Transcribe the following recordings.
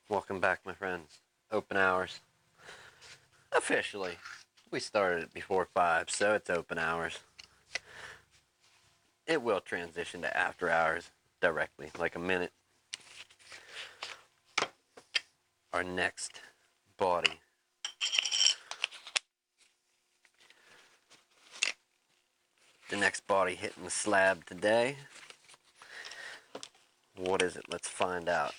Welcome back, my friends. Open hours. Officially. We started it before 5, so it's open hours. It will transition to after hours directly, like a minute. Our next body. The next body hitting the slab today. What is it? Let's find out.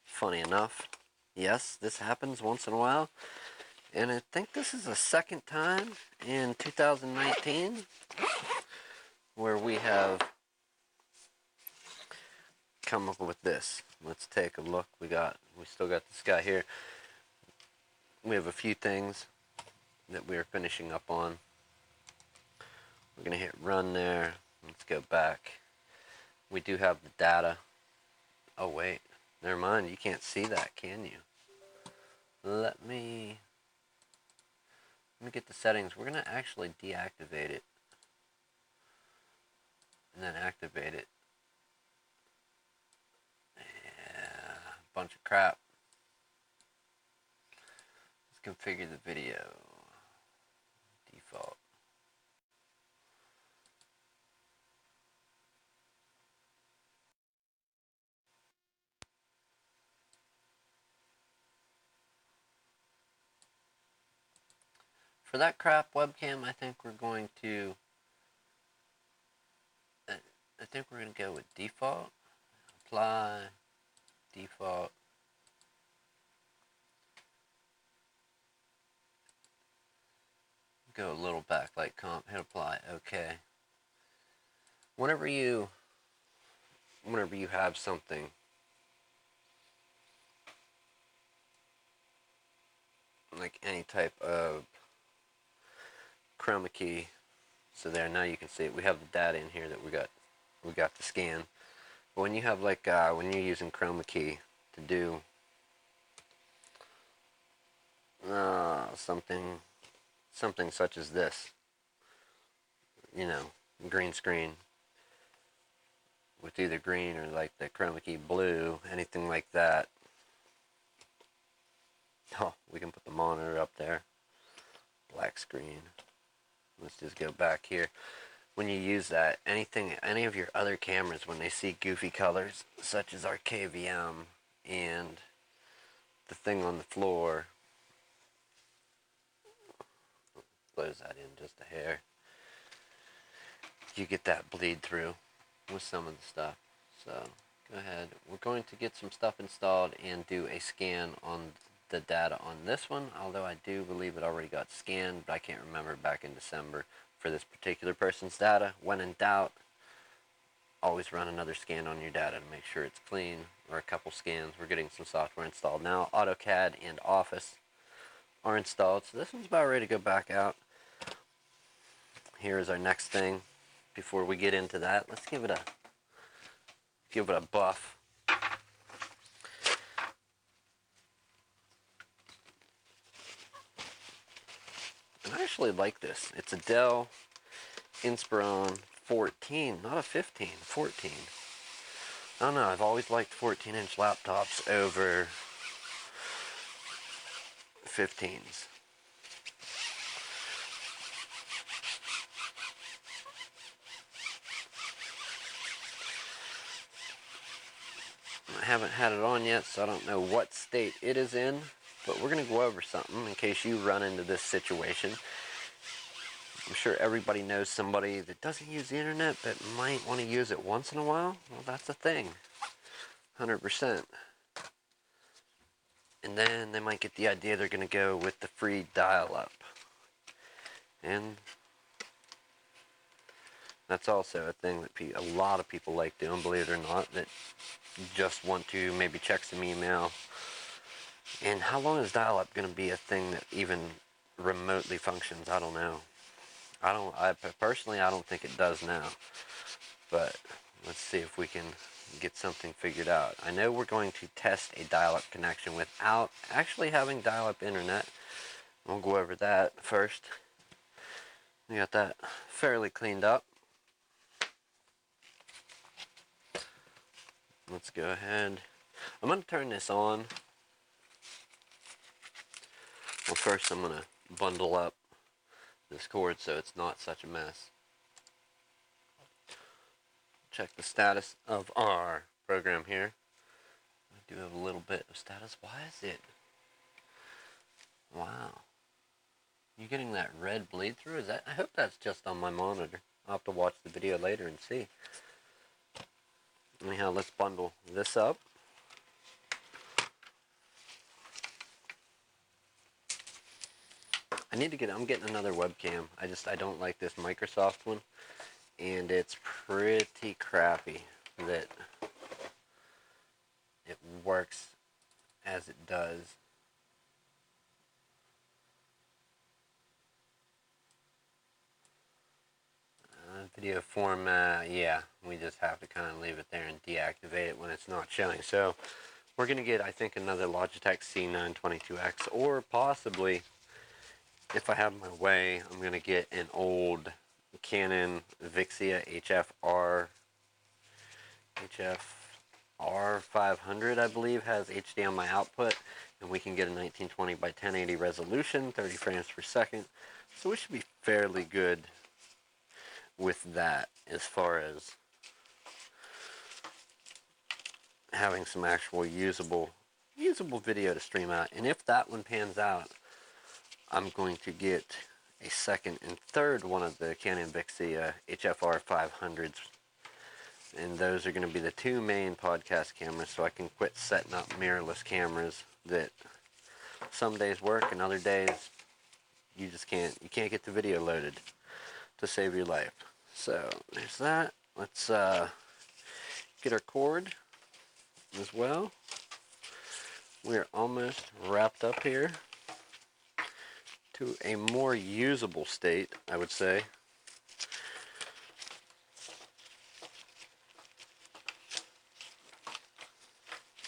Funny enough, yes, this happens once in a while. And I think this is the second time in 2019 where we have come up with this. Let's take a look. We still got this guy here. We have a few things that we are finishing up on. We're going to hit run there. Let's go back. We do have the data. Oh wait, never mind. You can't see that, can you? Let me get the settings. We're going to actually deactivate it and then activate it. Yeah, bunch of crap. Let's configure the video. Default. For that crap webcam, I think we're going to go with default. Apply. Default. Go a little backlight comp. Hit apply. Okay. Whenever you have something like any type of chroma key, so there, now you can see it. We have the data in here that we got to scan. But when you have like when you're using chroma key to do something such as this, green screen with either green or like the chroma key blue, anything like that. Oh, we can put the monitor up there. Black screen. Let's just go back here. When you use that, any of your other cameras, when they see goofy colors, such as our KVM and the thing on the floor, close that in just a hair, you get that bleed through with some of the stuff. So go ahead. We're going to get some stuff installed and do a scan on the data on this one, although I do believe it already got scanned, but I can't remember back in December for this particular person's data. When in doubt, always run another scan on your data to make sure it's clean, or a couple scans. We're getting some software installed now. AutoCAD and Office are installed, so this one's about ready to go back out. Here is our next thing. Before we get into that, let's give it a buff. I actually like this. It's a Dell Inspiron 14, not a 15, 14. I don't know, I've always liked 14-inch laptops over 15s. I haven't had it on yet, so I don't know what state it is in. but we're going to go over something in case you run into this situation. I'm sure everybody knows somebody that doesn't use the internet but might want to use it once in a while. Well, that's a thing. 100%. And then they might get the idea they're going to go with the free dial-up. And that's also a thing that a lot of people like doing, believe it or not, that just want to maybe check some email. And how long is dial-up going to be a thing that even remotely functions? I don't know. I personally, I don't think it does now. But let's see if we can get something figured out. I know we're going to test a dial-up connection without actually having dial-up internet. We'll go over that first. We got that fairly cleaned up. Let's go ahead. I'm going to turn this on. Well, first I'm going to bundle up this cord so it's not such a mess. Check the status of our program here. I do have a little bit of status. Why is it? Wow. You getting that red bleed through? Is that? I hope that's just on my monitor. I'll have to watch the video later and see. Anyhow, let's bundle this up. I'm getting another webcam. I don't like this Microsoft one. And it's pretty crappy that it works as it does. Video format, yeah, we just have to kind of leave it there and deactivate it when it's not showing. So we're going to get, I think, another Logitech C922X, or possibly, if I have my way, I'm going to get an old Canon Vixia HFR 500, I believe, has HDMI output, and we can get a 1920 by 1080 resolution, 30 frames per second. So we should be fairly good with that as far as having some actual usable video to stream out. And if that one pans out, I'm going to get a second and third one of the Canon Vixia HFR 500s, and those are going to be the two main podcast cameras, so I can quit setting up mirrorless cameras that some days work and other days you can't get the video loaded to save your life. So there's that. Let's get our cord as well. We're almost wrapped up here to a more usable state, I would say.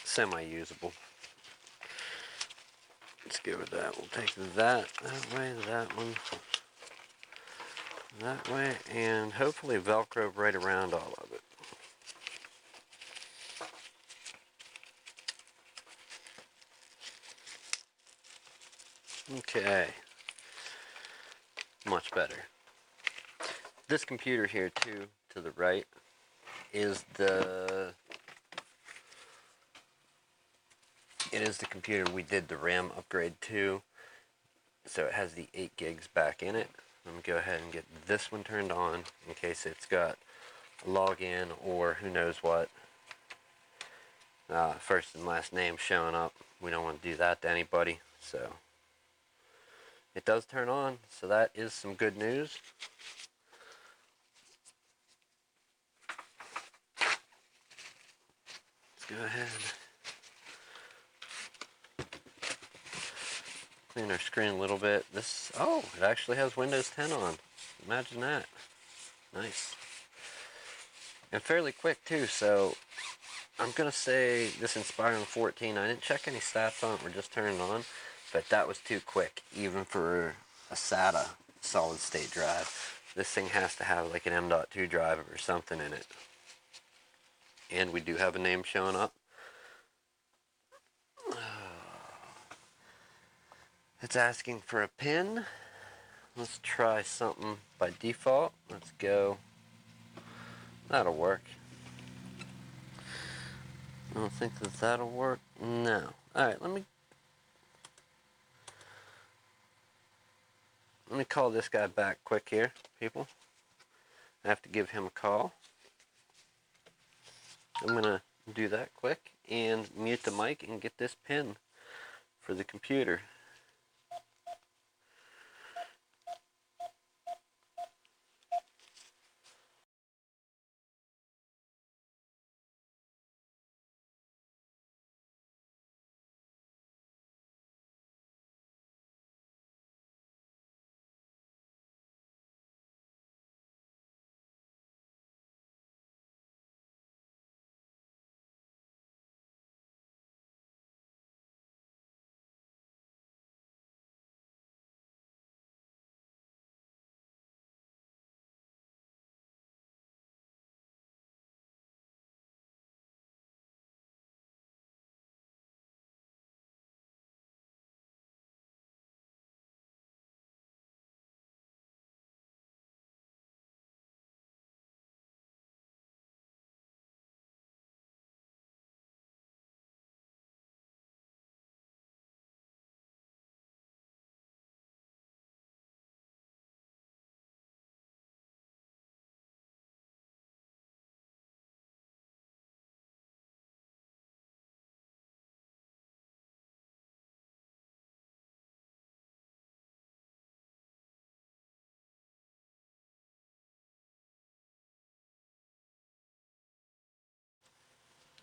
Semi-usable. Let's go with that. We'll take that way, that one that way, and hopefully Velcro right around all of it. Okay. Much better. This computer here, too, to the right, is the computer we did the RAM upgrade to. So it has the 8 gigs back in it. I'm going to go ahead and get this one turned on in case it's got a login or who knows what. First and last name showing up. We don't want to do that to anybody. So it does turn on, so that is some good news. Let's go ahead. Clean our screen a little bit. It actually has Windows 10 on. Imagine that. Nice. And fairly quick too, so I'm going to say this Inspiron 14, I didn't check any stats on it, we're just turning it on, but that was too quick, even for a SATA solid state drive. This thing has to have like an M.2 drive or something in it. And we do have a name showing up. It's asking for a pin. Let's try something by default. Let's go. That'll work. I don't think that'll work. No. Alright, let me let me call this guy back quick here, people. I have to give him a call. I'm going to do that quick and mute the mic and get this pin for the computer.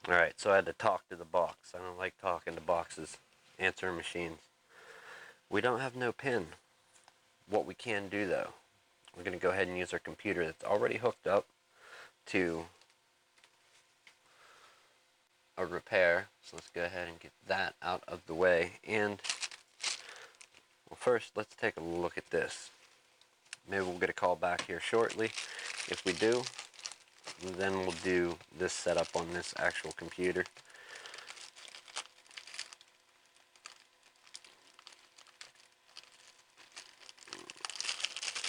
Alright, so I had to talk to the box. I don't like talking to boxes, answering machines. We don't have no pin. What we can do though, we're going to go ahead and use our computer that's already hooked up to a repair. So let's go ahead and get that out of the way. And well, first let's take a look at this. Maybe we'll get a call back here shortly. If we do, then we'll do this setup on this actual computer.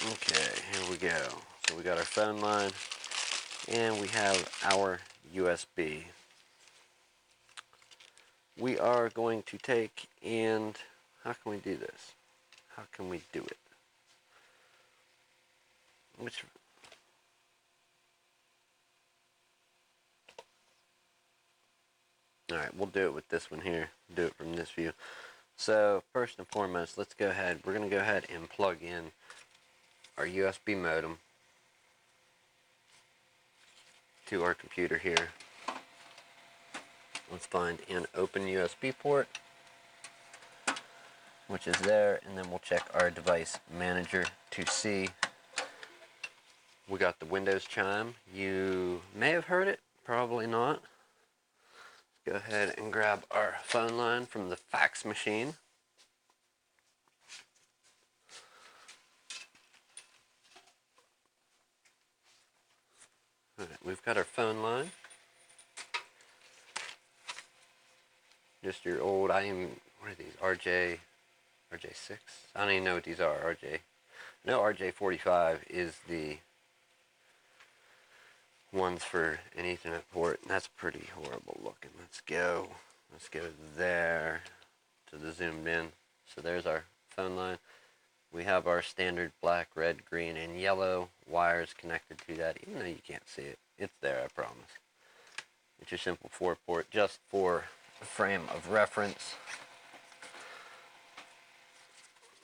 Okay, here we go. So we got our phone line and we have our USB. We are going to take and how can we do this? How can we do it? Alright, we'll do it with this one here. Do it from this view. So first and foremost, let's go ahead. We're going to go ahead and plug in our USB modem to our computer here. Let's find an open USB port, which is there, and then we'll check our device manager to see. We got the Windows chime. You may have heard it, probably not. Go ahead and grab our phone line from the fax machine. All right, we've got our phone line. Just your old, what are these, RJ6? I don't even know what these are, RJ. No, RJ45 is the ones for an Ethernet port, and that's pretty horrible looking. Let's go there to the zoomed in. So there's our phone line. We have our standard black, red, green, and yellow wires connected to that, even though you can't see it. It's there, I promise. It's your simple 4-port, just for a frame of reference.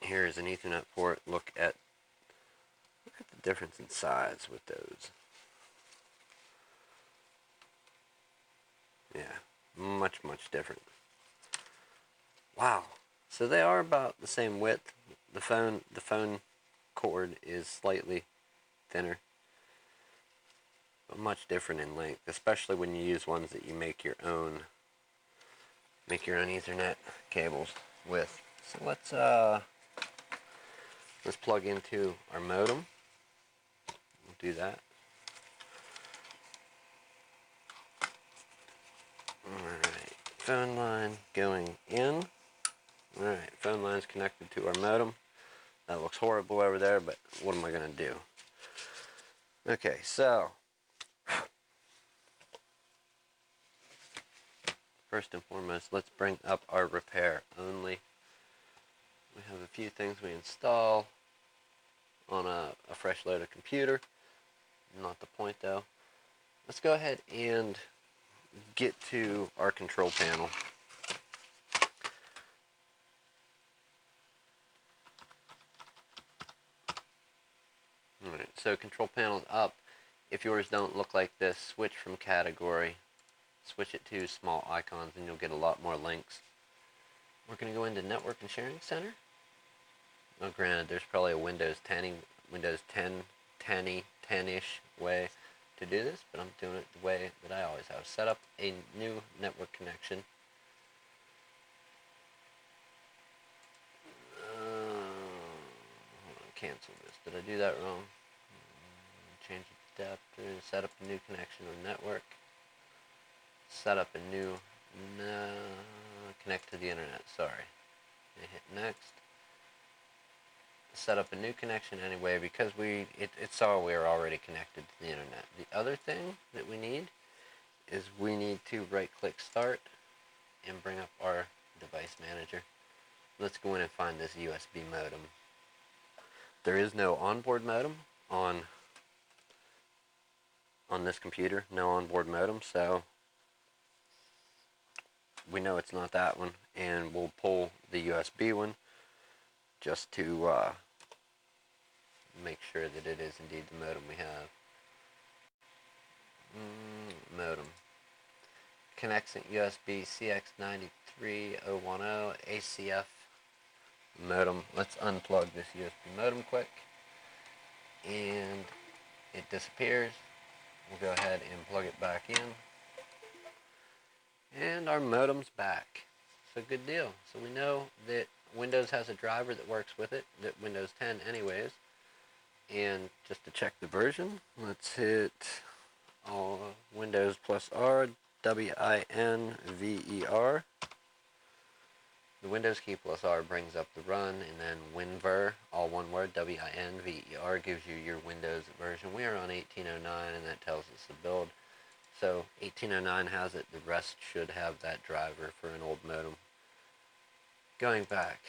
Here is an Ethernet port. Look at the difference in size with those. Yeah, much different. Wow. So they are about the same width. The phone cord is slightly thinner, but much different in length, especially when you use ones that you make your own Ethernet cables with. So let's plug into our modem. We'll do that. Alright, phone line going in. Alright, phone line's connected to our modem. That looks horrible over there, but what am I going to do? Okay, so first and foremost, let's bring up our repair only. We have a few things we install. on a fresh loaded computer. Not the point though. Let's go ahead and get to our control panel. Alright, so control panel's up. If yours don't look like this, switch from category. Switch it to small icons and you'll get a lot more links. We're going to go into Network and Sharing Center. Now granted, there's probably a Windows 10-ish way to do this, but I'm doing it the way that I always have. Set up a new network connection. Hold on, cancel this. Did I do that wrong? Change the adapter, set up a new connection or network. Set up a new, connect to the internet, sorry. And hit next. Set up a new connection anyway because it saw we were already connected to the internet. The other thing that we need is we need to right click start and bring up our device manager. Let's go in and find this USB modem. There is no onboard modem on this computer, no onboard modem, so we know it's not that one, and we'll pull the USB one just to make sure that it is indeed the modem we have. Modem. Connects USB CX93010 ACF modem. Let's unplug this USB modem quick. And it disappears. We'll go ahead and plug it back in. And our modem's back. So good deal. So we know that Windows has a driver that works with it, that Windows 10 anyways. And just to check the version, let's hit Windows plus R, WINVER. The Windows key plus R brings up the run, and then WinVer, all one word, WINVER, gives you your Windows version. We are on 1809, and that tells us the build. So 1809 has it. The rest should have that driver for an old modem. Going back,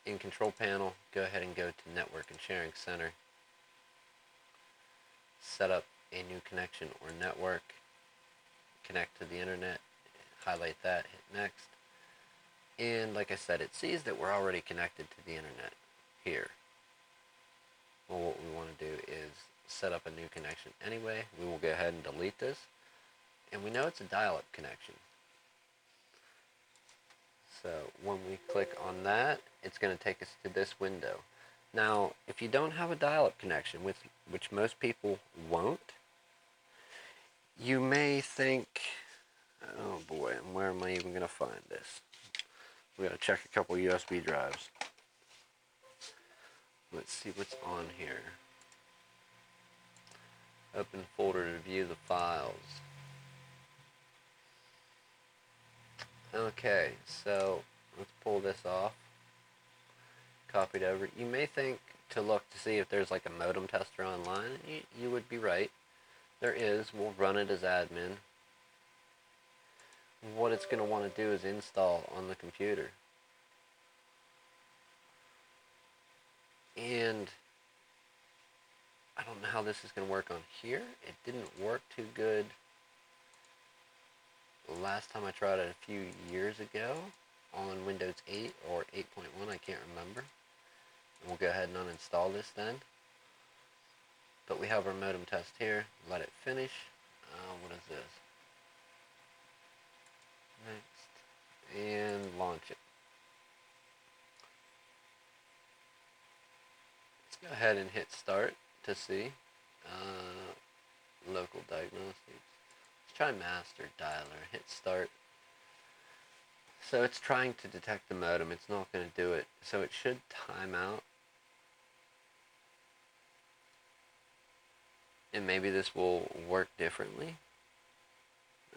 in Control Panel, go ahead and go to Network and Sharing Center. Set up a new connection or network. Connect to the internet. Highlight that. Hit Next. And like I said, it sees that we're already connected to the internet here. Well, what we want to do is set up a new connection anyway. We will go ahead and delete this. And we know it's a dial-up connection. So when we click on that, it's going to take us to this window. Now, if you don't have a dial-up connection, which most people won't, you may think, oh boy, where am I even going to find this? We got to check a couple USB drives. Let's see what's on here. Open folder to view the files. Okay, so let's pull this off. Copy it over. You may think to look to see if there's like a modem tester online. You would be right. There is. We'll run it as admin. What it's going to want to do is install on the computer. And I don't know how this is going to work on here. It didn't work too good last time I tried it a few years ago on Windows 8 or 8.1, I can't remember. And we'll go ahead and uninstall this then. But we have our modem test here. Let it finish. What is this? Next. And launch it. Let's go ahead and hit start to see. Local diagnostics. Let's try master dialer. Hit start. So it's trying to detect the modem. It's not going to do it. So it should time out. And maybe this will work differently.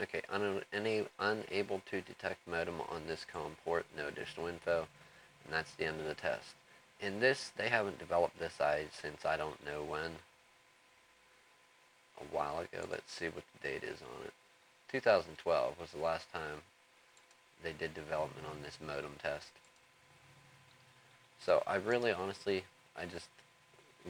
Okay, unable to detect modem on this COM port. No additional info. And that's the end of the test. In this, they haven't developed this since I don't know when. A while ago. Let's see what the date is on it. 2012 was the last time they did development on this modem test. So I really honestly I just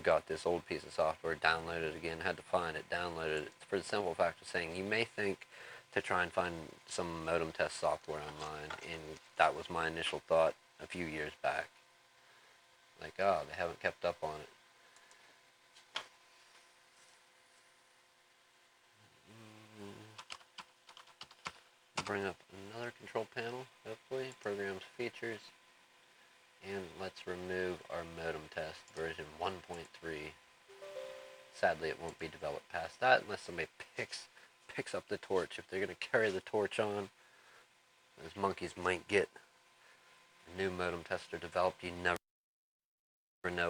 got this old piece of software, downloaded it again, had to find it, downloaded it, for the simple fact of saying you may think to try and find some modem test software online, and that was my initial thought a few years back. Like, oh, they haven't kept up on it. Bring up another control panel, hopefully, programs, features, and let's remove our modem test version 1.3. Sadly, it won't be developed past that unless somebody picks up the torch. If they're going to carry the torch on, those monkeys might get a new modem tester developed. You never know.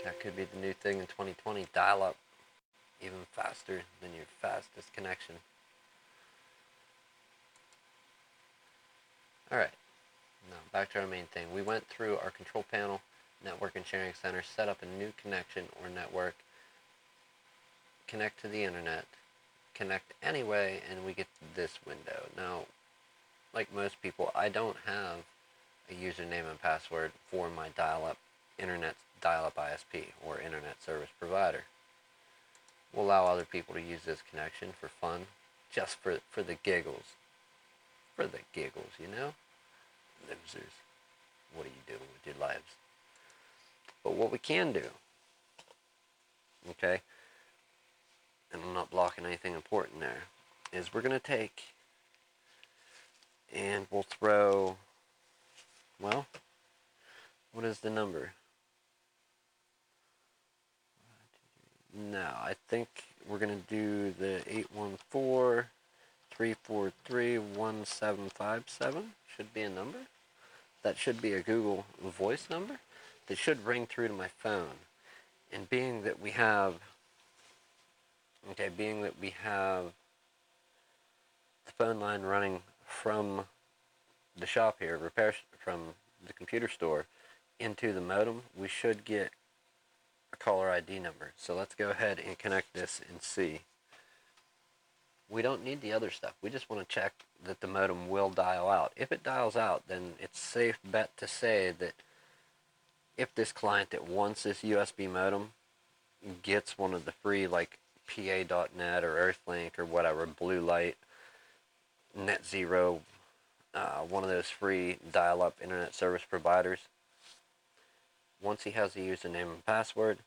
That could be the new thing in 2020. Dial up even faster than your fastest connection. Alright, now back to our main thing. We went through our control panel, network and sharing center, set up a new connection or network, connect to the internet, connect anyway, and we get this window. Now, like most people, I don't have a username and password for my dial-up internet dial-up ISP or internet service provider. We'll allow other people to use this connection for fun, just for the giggles. For the giggles, you know? Losers. What are you doing with your lives? But what we can do, okay, and I'm not blocking anything important there, is we're going to take and we'll throw, well, what is the number? No, I think we're going to do the 814-343-1757. Should be a number. That should be a Google Voice number that should ring through to my phone. And being that we have the phone line running from the shop here, from the computer store into the modem, we should get a caller ID number. So let's go ahead and connect this and see. We don't need the other stuff. We just want to check that the modem will dial out. If it dials out, then it's safe bet to say that if this client that wants this USB modem gets one of the free, like PA.net or Earthlink or whatever, Blue Light, Net Zero, one of those free dial-up internet service providers, once he has the username and password,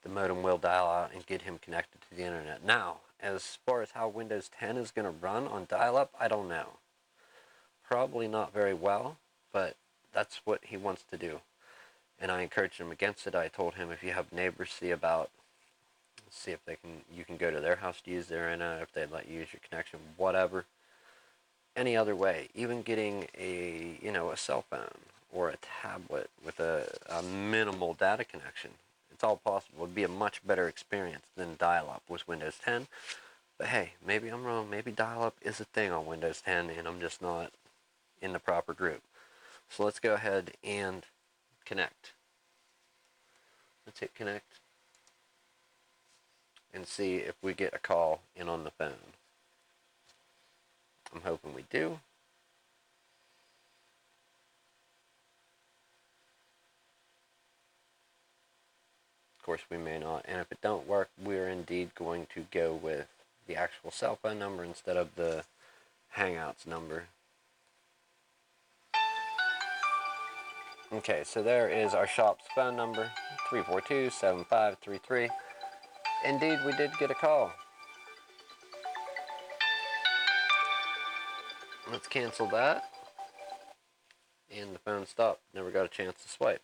the modem will dial out and get him connected to the internet. Now, as far as how Windows 10 is going to run on dial-up, I don't know. Probably not very well, but that's what he wants to do. And I encouraged him against it. I told him if you have neighbors, see if you can go to their house to use their internet, if they'd let you use your connection, whatever. Any other way, even getting a cell phone or a tablet with a minimal data connection. It's all possible. It'd be a much better experience than dial-up with Windows 10. But hey, maybe I'm wrong. Maybe dial-up is a thing on Windows 10 and I'm just not in the proper group. So let's go ahead and connect. Let's hit connect and see if we get a call in on the phone. I'm hoping we do. Of course, we may not. And if it don't work, we're indeed going to go with the actual cell phone number instead of the Hangouts number. Okay, so there is our shop's phone number, 342-7533. Indeed, we did get a call. Let's cancel that. And the phone stopped. Never got a chance to swipe.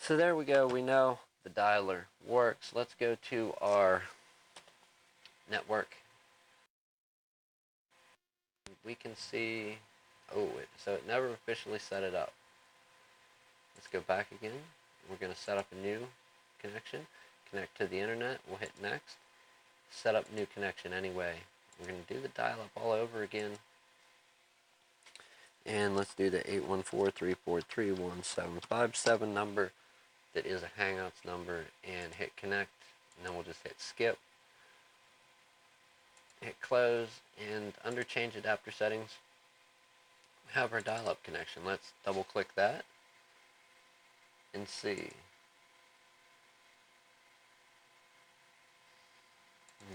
So there we go. We know the dialer works. Let's go to our network. We can see, so it never officially set it up. Let's go back again. We're going to set up a new connection. Connect to the internet. We'll hit next. Set up new connection anyway. We're going to do the dial-up all over again. And let's do the 814-343-1757 number that is a Hangouts number and hit connect. And then we'll just hit skip. Hit close, and under change adapter settings, we have our dial-up connection. Let's double click that. and see.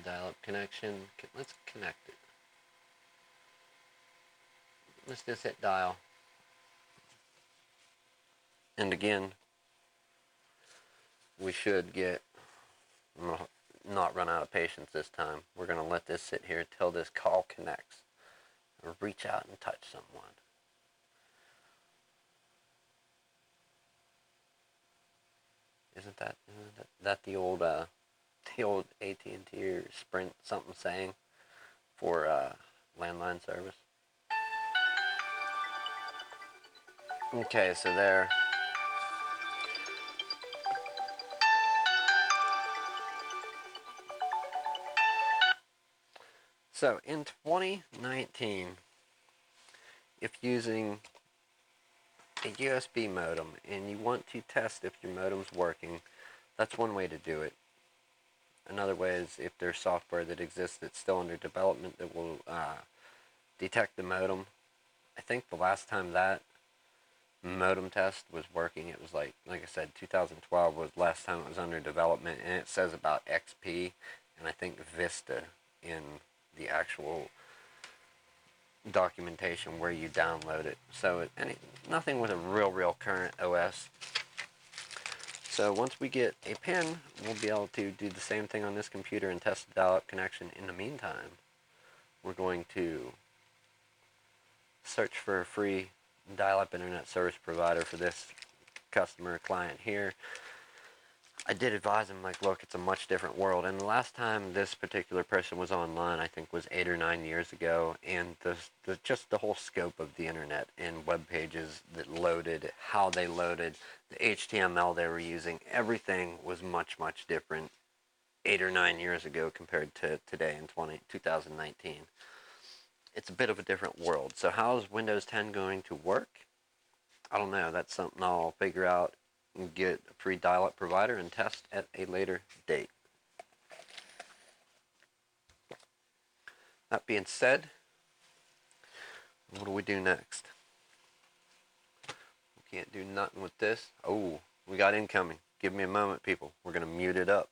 Dial-up connection. Let's connect it. Let's just hit dial. And again, we should get, not run out of patience this time. We're going to let this sit here till this call connects. Or reach out and touch someone. Isn't that the old AT&T or Sprint something saying for landline service? Okay, so there. So in 2019, if using a USB modem and you want to test if your modem's working, that's one way to do it. Another way is if there's software that exists that's still under development that will detect the modem. I think the last time that modem test was working, it was like I said, 2012 was the last time it was under development, and it says about XP and I think Vista in the actual documentation where you download it. So nothing with a real current OS. So once we get a pin, we'll be able to do the same thing on this computer and test the dial-up connection. In the meantime, we're going to search for a free dial-up internet service provider for this customer client here. I did advise him, like, look, it's a much different world. And the last time this particular person was online, I think, was 8 or 9 years ago. And just the whole scope of the internet and web pages that loaded, how they loaded, the HTML they were using, everything was much different 8 or 9 years ago compared to today in 2019. It's a bit of a different world. So how is Windows 10 going to work? I don't know. That's something I'll figure out and get a free dial-up provider and test at a later date. That being said, what do we do next? We can't do nothing with this. Oh, we got incoming. Give me a moment, people. We're going to mute it up.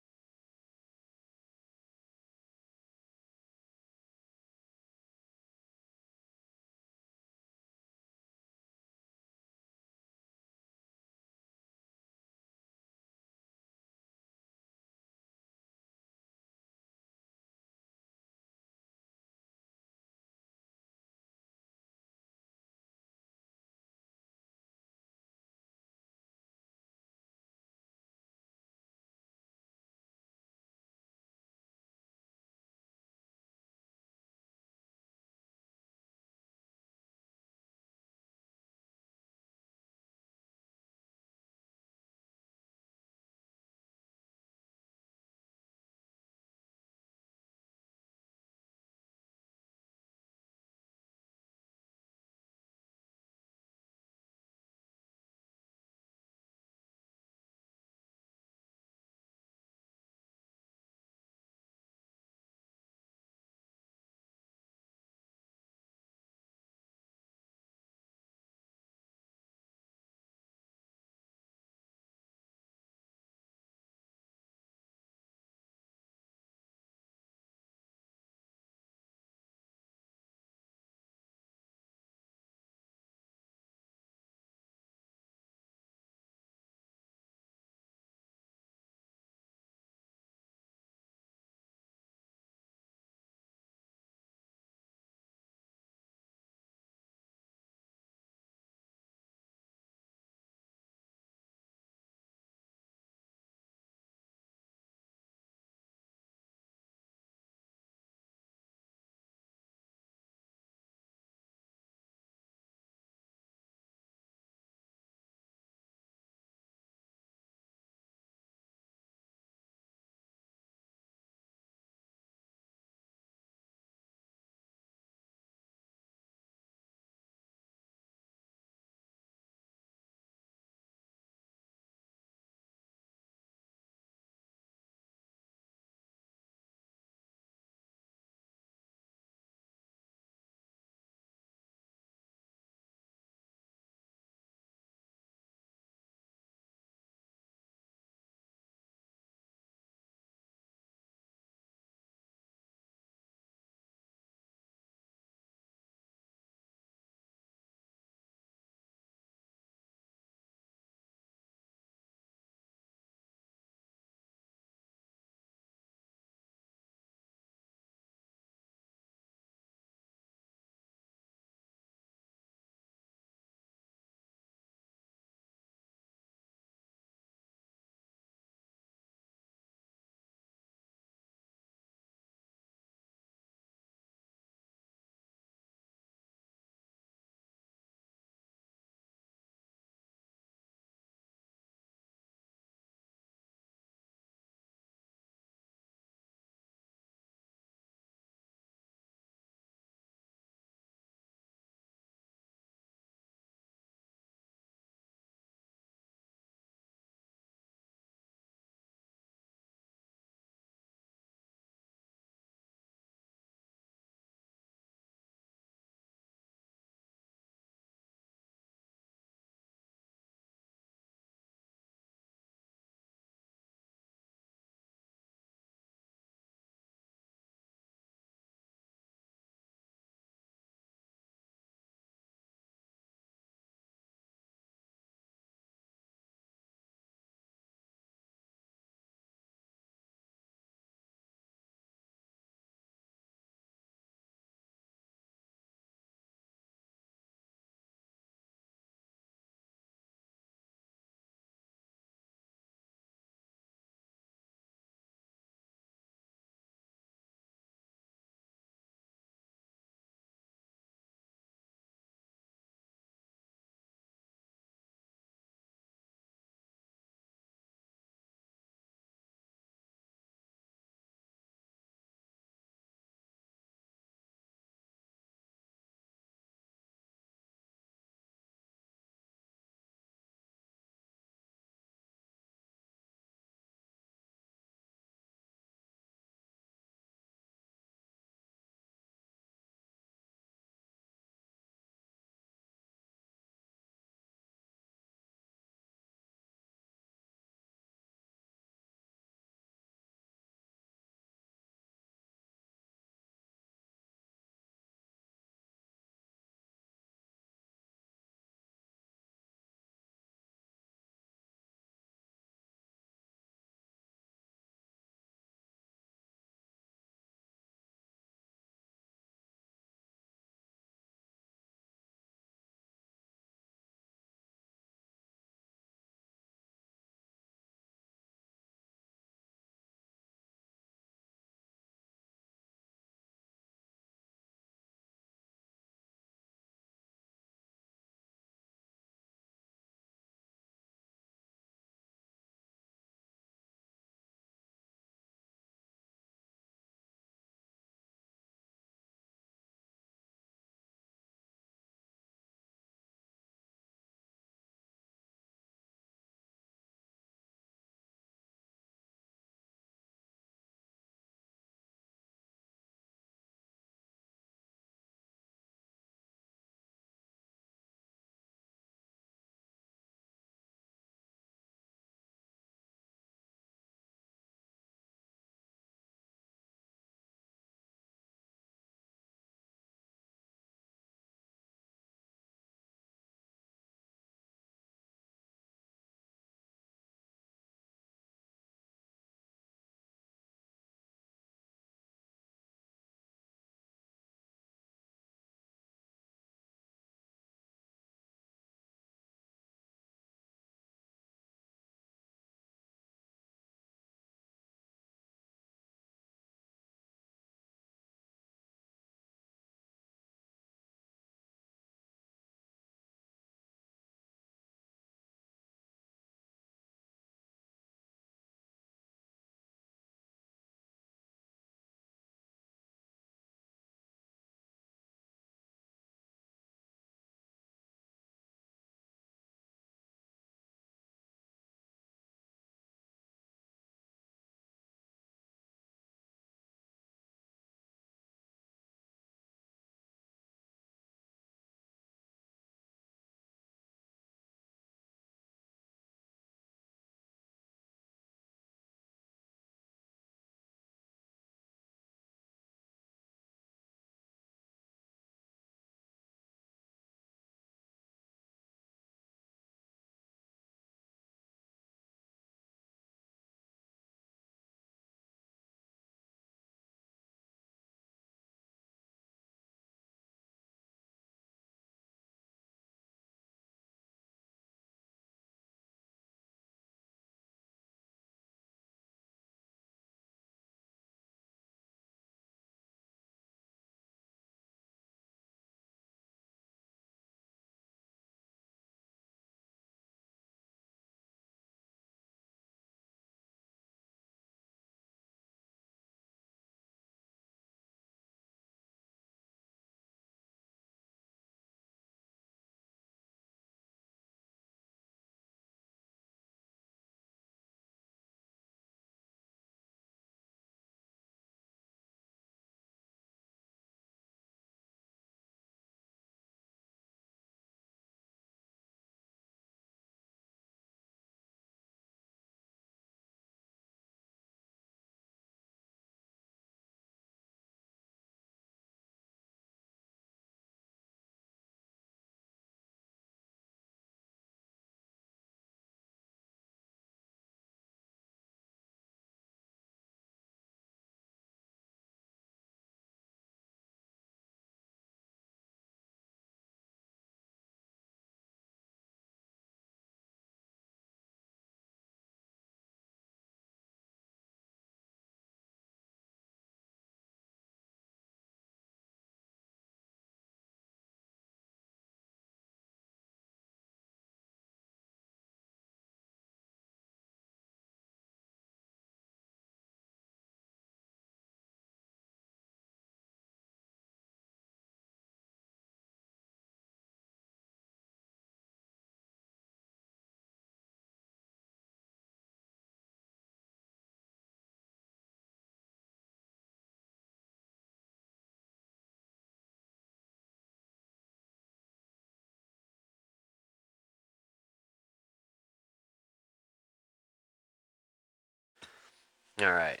Alright,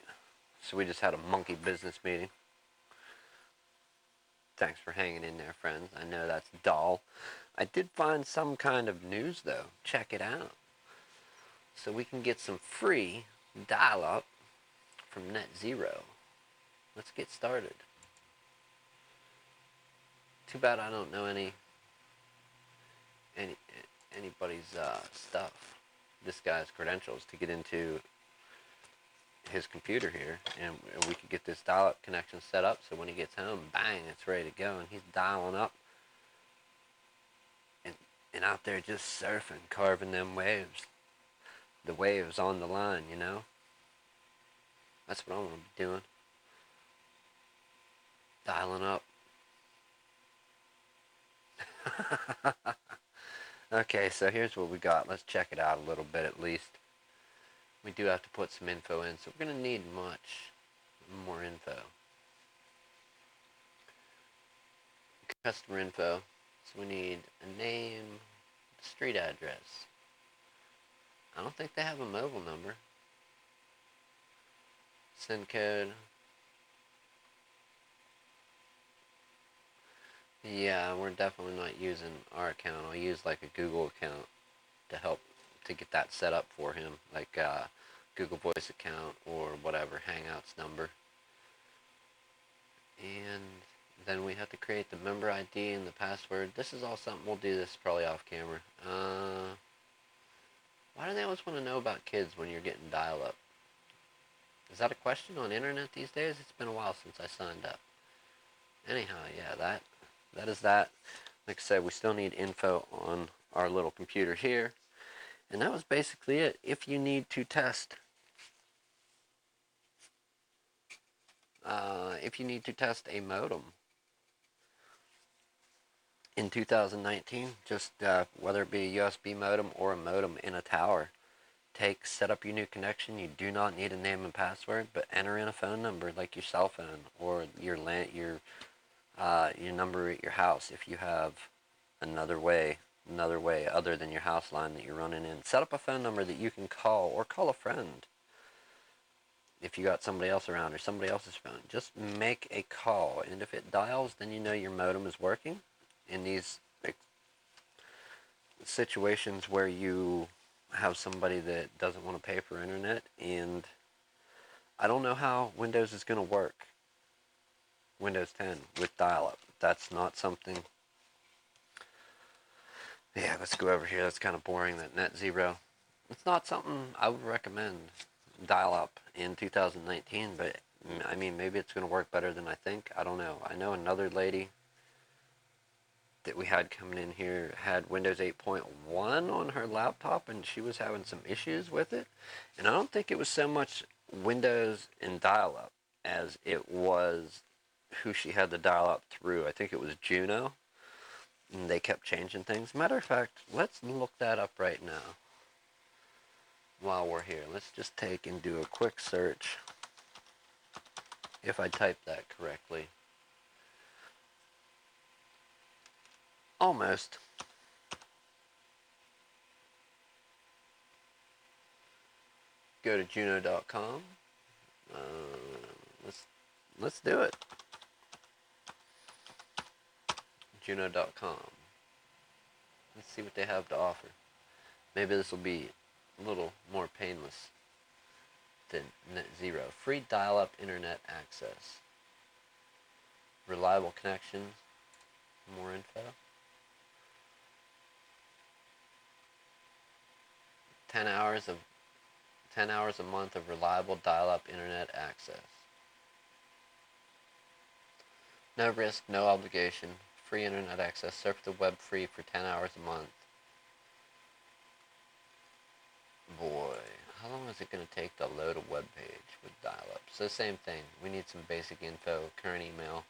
so we just had a monkey business meeting. Thanks for hanging in there, friends. I know that's dull. I did find some kind of news, though. Check it out. So we can get some free dial-up from Net Zero. Let's get started. Too bad I don't know any anybody's stuff. This guy's credentials to get into his computer here, and we could get this dial-up connection set up so when he gets home, bang, it's ready to go, and he's dialing up and out there just surfing, carving them waves. The waves on the line, you know? That's what I want to be doing. Dialing up. Okay, so here's what we got. Let's check it out a little bit at least. We do have to put some info in, so we're going to need much more info. Customer info. So we need a name, street address. I don't think they have a mobile number. Send code. Yeah, we're definitely not using our account. I'll use like a Google account to help to get that set up for him, like a Google Voice account or whatever, Hangouts number. And then we have to create the member ID and the password. This is all something we'll do this probably off camera. Why do they always want to know about kids when you're getting dial-up? Is that a question on internet these days? It's been a while since I signed up. Anyhow, yeah, that is that. Like I said, we still need info on our little computer here. And that was basically it. If you need to test a modem in 2019, just whether it be a USB modem or a modem in a tower, set up your new connection. You do not need a name and password, but enter in a phone number like your cell phone or your number at your house. If you have another way other than your house line that you're running in, set up a phone number that you can call or call a friend. If you got somebody else around or somebody else's phone, just make a call, and if it dials, then you know your modem is working. In these situations where you have somebody that doesn't want to pay for internet, and I don't know how Windows is going to work, Windows 10 with dial-up. That's not something. Yeah, let's go over here. That's kind of boring, that Net Zero. It's not something I would recommend, dial-up in 2019, but I mean, maybe it's going to work better than I think. I don't know. I know another lady that we had coming in here had Windows 8.1 on her laptop, and she was having some issues with it. And I don't think it was so much Windows and dial-up as it was who she had the dial-up through. I think it was Juno, and they kept changing things. Matter of fact, let's look that up right now while we're here. Let's just take and do a quick search, if I typed that correctly. Almost. Go to Juno.com. Let's do it. Juno.com. Let's see what they have to offer. Maybe this will be a little more painless than Net Zero. Free dial-up internet access. Reliable connections. More info. 10 hours a month of reliable dial-up internet access. No risk, no obligation. Free internet access. Surf the web free for 10 hours a month. Boy, how long is it going to take to load a web page with dial-up? So same thing. We need some basic info, current email.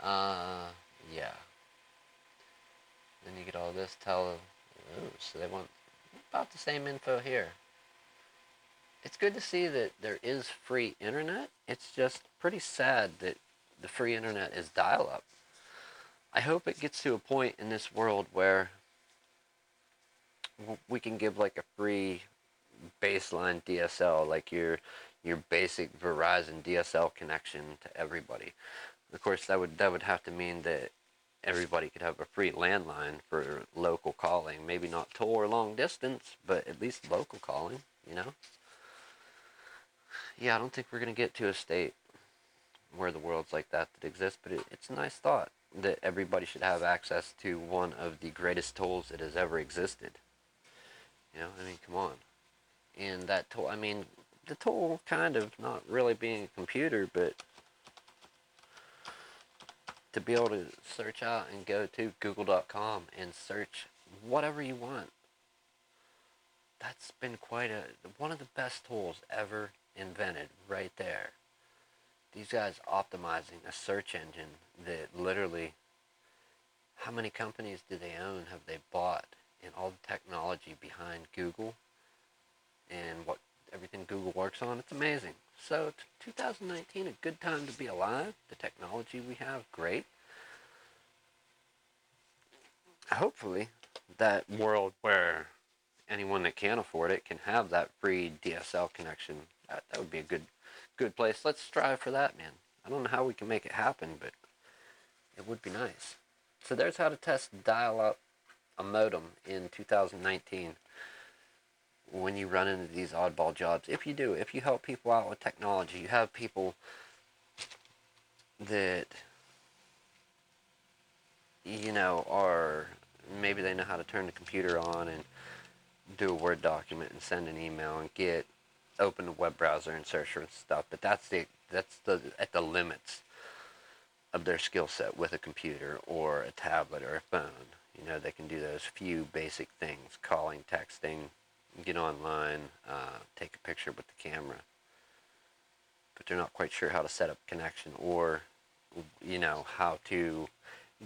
Yeah. Then you get all this. So they want about the same info here. It's good to see that there is free internet. It's just pretty sad that the free internet is dial-up. I hope it gets to a point in this world where we can give like a free baseline DSL, like your your basic Verizon DSL connection to everybody. Of course, that would have to mean that everybody could have a free landline for local calling. Maybe not toll or long distance, but at least local calling, you know? Yeah, I don't think we're going to get to a state where the world's like that exists, but it's a nice thought that everybody should have access to one of the greatest tools that has ever existed. You know, I mean, come on. And that tool, I mean, the tool kind of not really being a computer, but to be able to search out and go to google.com and search whatever you want. That's been quite one of the best tools ever invented right there. These guys optimizing a search engine that literally, how many companies do they own, have they bought, and all the technology behind Google and what everything Google works on, it's amazing. So 2019, a good time to be alive. The technology we have, great. Hopefully, that world where anyone that can afford it can have that free DSL connection. That would be a good place. Let's strive for that, man. I don't know how we can make it happen, but it would be nice. So there's how to test dial-up a modem in 2019 when you run into these oddball jobs. If you help people out with technology, you have people that, you know, are, maybe they know how to turn the computer on and do a Word document and send an email and open a web browser and search for stuff, but that's at the limits of their skill set with a computer or a tablet or a phone. You know, they can do those few basic things: calling, texting, get online, take a picture with the camera. But they're not quite sure how to set up a connection, or, you know, how to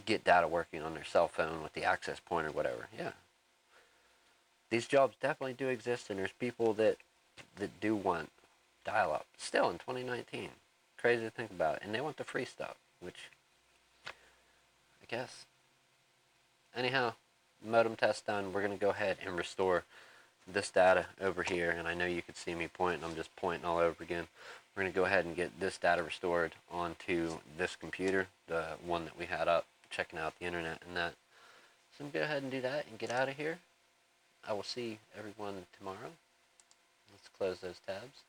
get data working on their cell phone with the access point or whatever. Yeah. These jobs definitely do exist, and there's people that do want dial-up still in 2019. Crazy to think about it. And they want the free stuff, which I guess. Anyhow, modem test done. We're going to go ahead and restore this data over here, and I know you could see me pointing. I'm just pointing all over again. We're going to go ahead and get this data restored onto this computer, the one that we had up, checking out the internet and that. So I'm going to go ahead and do that and get out of here. I will see everyone tomorrow. Let's close those tabs.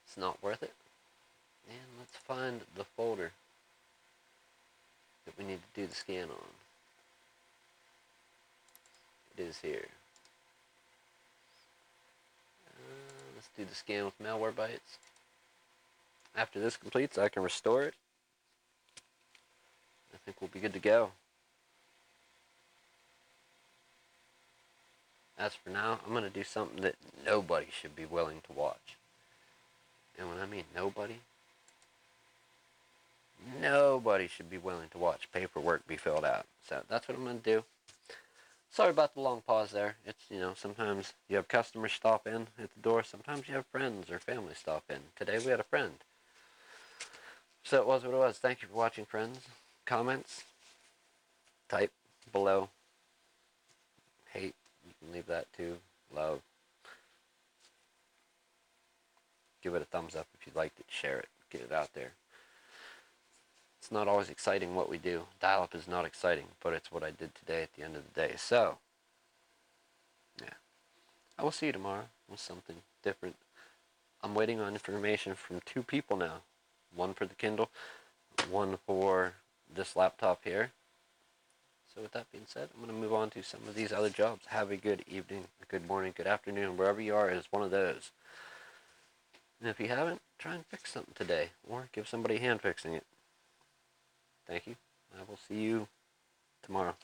It's not worth it. And let's find the folder that we need to do the scan on. It is here. Let's do the scan with Malwarebytes. After this completes, I can restore it. I think we'll be good to go. As for now, I'm going to do something that nobody should be willing to watch. And when I mean nobody should be willing to watch paperwork be filled out. So that's what I'm going to do. Sorry about the long pause there. It's, you know, sometimes you have customers stop in at the door. Sometimes you have friends or family stop in. Today we had a friend. So it was what it was. Thank you for watching, friends. Comments, type below. Hate, you can leave that too. Love. Give it a thumbs up if you liked it. Share it. Get it out there. It's not always exciting what we do. Dial-up is not exciting, but it's what I did today at the end of the day. So, yeah. I will see you tomorrow with something different. I'm waiting on information from 2 people now. One for the Kindle, one for this laptop here. So with that being said, I'm going to move on to some of these other jobs. Have a good evening, a good morning, good afternoon, wherever you are is one of those. And if you haven't, try and fix something today, or give somebody a hand fixing it. Thank you. I will see you tomorrow.